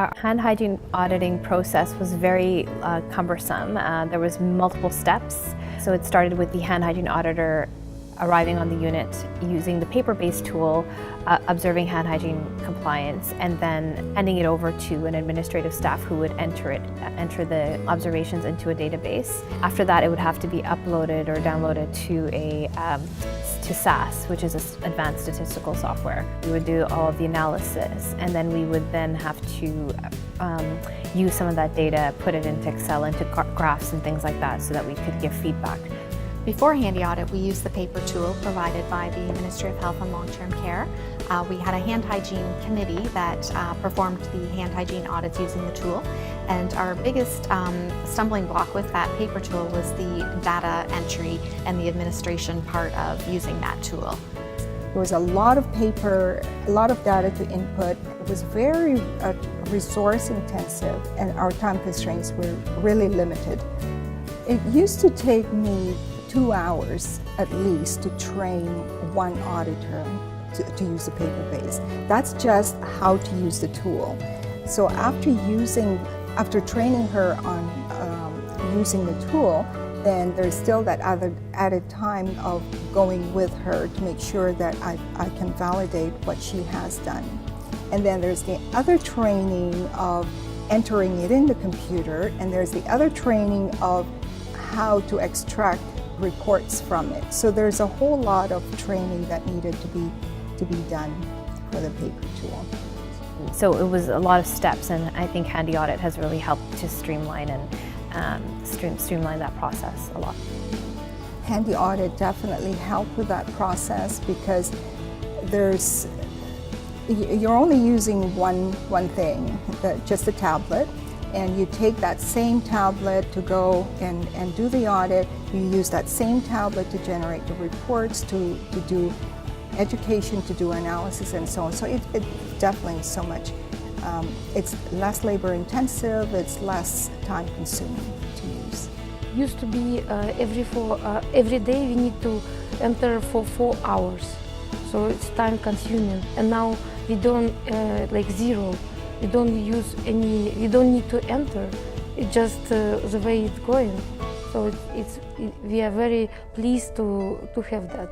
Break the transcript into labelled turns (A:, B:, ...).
A: Our hand hygiene auditing process was very cumbersome. There was multiple steps. So it started with the hand hygiene auditor arriving on the unit using the paper-based tool, observing hand hygiene compliance, and then handing it over to an administrative staff who would enter the observations into a database. After that, it would have to be uploaded or downloaded to SAS, which is advanced statistical software. We would do all of the analysis, and then we would then have to use some of that data, put it into Excel, into graphs and things like that, so that we could give feedback.
B: Before HandyAudit, we used the paper tool provided by the Ministry of Health and Long-Term Care. We had a hand hygiene committee that performed the hand hygiene audits using the tool. And our biggest stumbling block with that paper tool was the data entry and the administration part of using that tool.
C: There was a lot of paper, a lot of data to input. It was very resource intensive, and our time constraints were really limited. It used to take me 2 hours at least to train one auditor to use the paper base. That's just how to use the tool. So after training her on using the tool, then there's still that other added time of going with her to make sure that I can validate what she has done. And then there's the other training of entering it in the computer, and there's the other training of how to extract reports from it. So there's a whole lot of training that needed to be done for the paper tool.
A: So it was a lot of steps, and I think HandyAudit has really helped to streamline streamline that process a lot.
C: HandyAudit definitely helped with that process because you're only using one thing, just a tablet. And you take that same tablet to go and do the audit. You use that same tablet to generate the reports, to do education, to do analysis, and so on. So it definitely is so much. It's less labor intensive, it's less time consuming to use.
D: Used to be every day we need to enter for 4 hours. So it's time consuming. And now we don't, like zero. We don't use any, we don't need to enter. It's just the way it's going. So we are very pleased to have that.